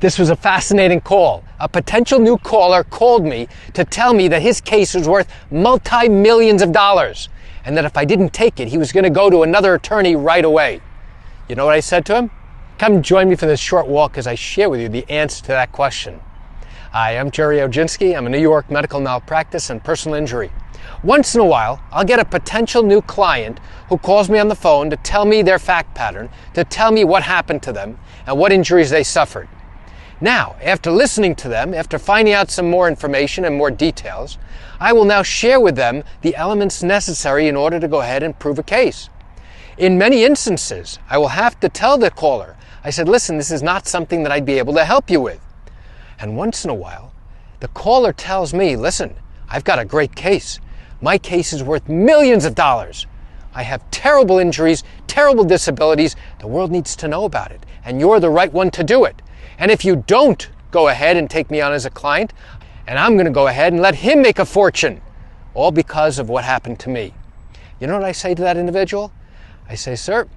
This was a fascinating call. A potential new caller called me to tell me that his case was worth multi-millions of dollars, and that if I didn't take it, he was going to go to another attorney right away. You know what I said to him? Come join me for this short walk as I share with you the answer to that question. Hi, I'm Gerry Oginski. I'm a New York medical malpractice and personal injury. Once in a while, I'll get a potential new client who calls me on the phone to tell me their fact pattern, to tell me what happened to them and what injuries they suffered. Now, after listening to them, after finding out some more information and more details, I will now share with them the elements necessary in order to go ahead and prove a case. In many instances, I will have to tell the caller, I said, listen, this is not something that I'd be able to help you with. And once in a while, the caller tells me, listen, I've got a great case. My case is worth millions of dollars. I have terrible injuries, terrible disabilities. The world needs to know about it, and you're the right one to do it. And if you don't go ahead and take me on as a client, and I'm going to go ahead and let him make a fortune, all because of what happened to me. You know what I say to that individual? I say, sir,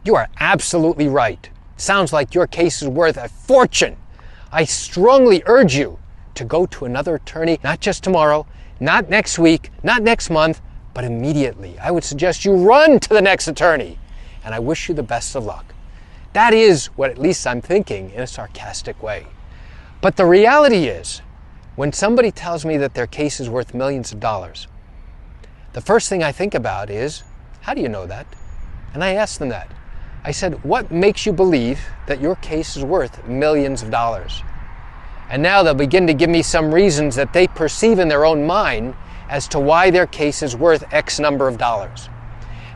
you are absolutely right. Sounds like your case is worth a fortune. I strongly urge you to go to another attorney, not just tomorrow, not next week, not next month, but immediately. I would suggest you run to the next attorney, and I wish you the best of luck. That is what at least I'm thinking in a sarcastic way. But the reality is, when somebody tells me that their case is worth millions of dollars, the first thing I think about is, how do you know that? And I asked them that. I said, what makes you believe that your case is worth millions of dollars? And now they'll begin to give me some reasons that they perceive in their own mind as to why their case is worth X number of dollars.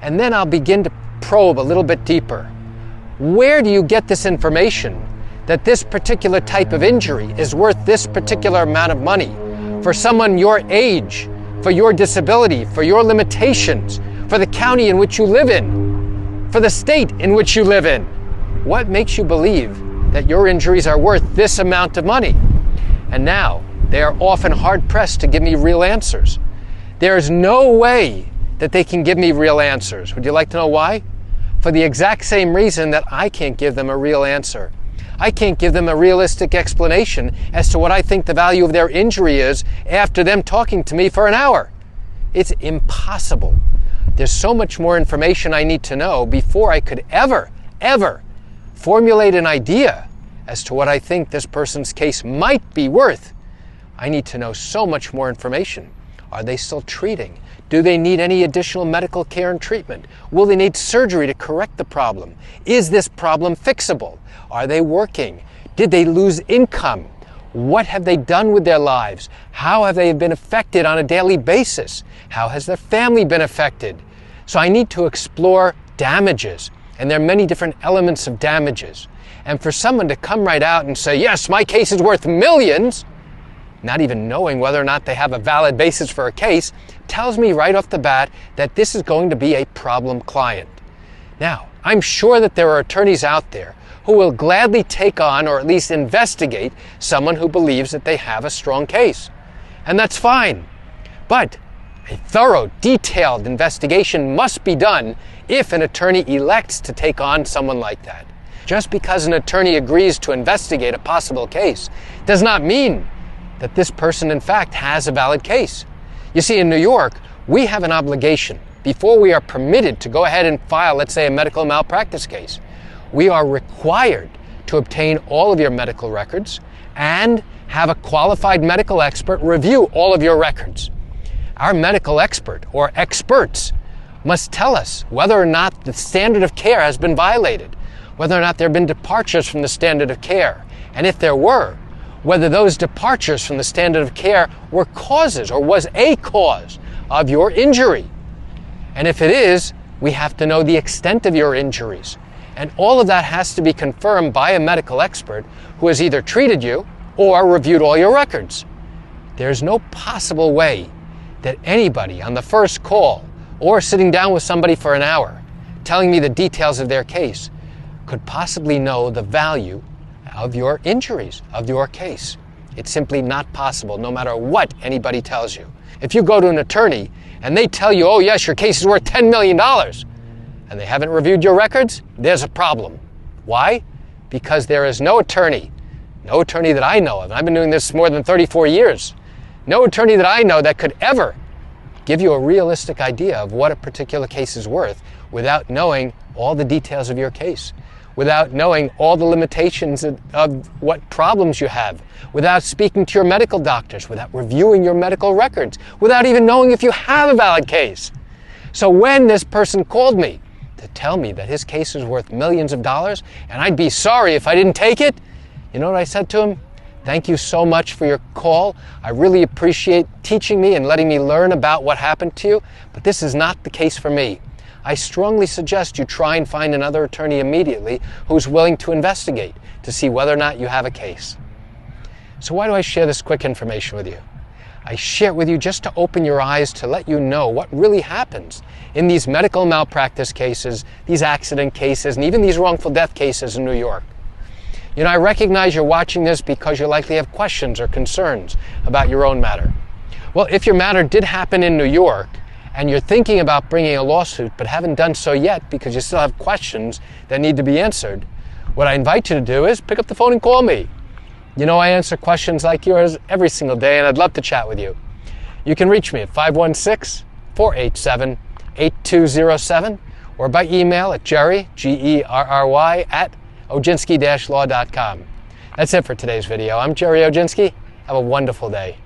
And then I'll begin to probe a little bit deeper. Where do you get this information that this particular type of injury is worth this particular amount of money for someone your age, for your disability, for your limitations, for the county in which you live in, for the state in which you live in? What makes you believe that your injuries are worth this amount of money? And now they are often hard-pressed to give me real answers. There is no way that they can give me real answers. Would you like to know why? For the exact same reason that I can't give them a real answer. I can't give them a realistic explanation as to what I think the value of their injury is after them talking to me for an hour. It's impossible. There's so much more information I need to know before I could ever formulate an idea as to what I think this person's case might be worth. I need to know so much more information. Are they still treating? Do they need any additional medical care and treatment? Will they need surgery to correct the problem? Is this problem fixable? Are they working? Did they lose income? What have they done with their lives? How have they been affected on a daily basis? How has their family been affected? So I need to explore damages, and there are many different elements of damages. And for someone to come right out and say, yes, my case is worth millions, not even knowing whether or not they have a valid basis for a case, tells me right off the bat that this is going to be a problem client. Now, I'm sure that there are attorneys out there who will gladly take on or at least investigate someone who believes that they have a strong case. And that's fine. But a thorough, detailed investigation must be done if an attorney elects to take on someone like that. Just because an attorney agrees to investigate a possible case does not mean that this person in fact has a valid case. You see, in New York, we have an obligation. Before we are permitted to go ahead and file, let's say, a medical malpractice case, we are required to obtain all of your medical records and have a qualified medical expert review all of your records. Our medical expert or experts must tell us whether or not the standard of care has been violated, whether or not there have been departures from the standard of care, and if there were, whether those departures from the standard of care were causes or was a cause of your injury. And if it is, we have to know the extent of your injuries. And all of that has to be confirmed by a medical expert who has either treated you or reviewed all your records. There's no possible way that anybody on the first call or sitting down with somebody for an hour telling me the details of their case could possibly know the value of your injuries, of your case. It's simply not possible, no matter what anybody tells you. If you go to an attorney and they tell you, oh yes, your case is worth $10 million, and they haven't reviewed your records, there's a problem. Why? Because there is no attorney, No attorney that I know of, and I've been doing this more than 34 years, no attorney that I know that could ever give you a realistic idea of what a particular case is worth without knowing all the details of your case, without knowing all the limitations of what problems you have, without speaking to your medical doctors, without reviewing your medical records, without even knowing if you have a valid case. So when this person called me to tell me that his case is worth millions of dollars and I'd be sorry if I didn't take it, you know what I said to him? Thank you so much for your call. I really appreciate teaching me and letting me learn about what happened to you, but this is not the case for me. I strongly suggest you try and find another attorney immediately who's willing to investigate to see whether or not you have a case. So why do I share this quick information with you? I share it with you just to open your eyes, to let you know what really happens in these medical malpractice cases, these accident cases, and even these wrongful death cases in New York. You know, I recognize you're watching this because you likely have questions or concerns about your own matter. Well, if your matter did happen in New York, and you're thinking about bringing a lawsuit but haven't done so yet because you still have questions that need to be answered, what I invite you to do is pick up the phone and call me. You know, I answer questions like yours every single day, and I'd love to chat with you. You can reach me at 516-487-8207 or by email at Gerry, Gerry, at Oginski-law.com. That's it for today's video. I'm Gerry Oginski. Have a wonderful day.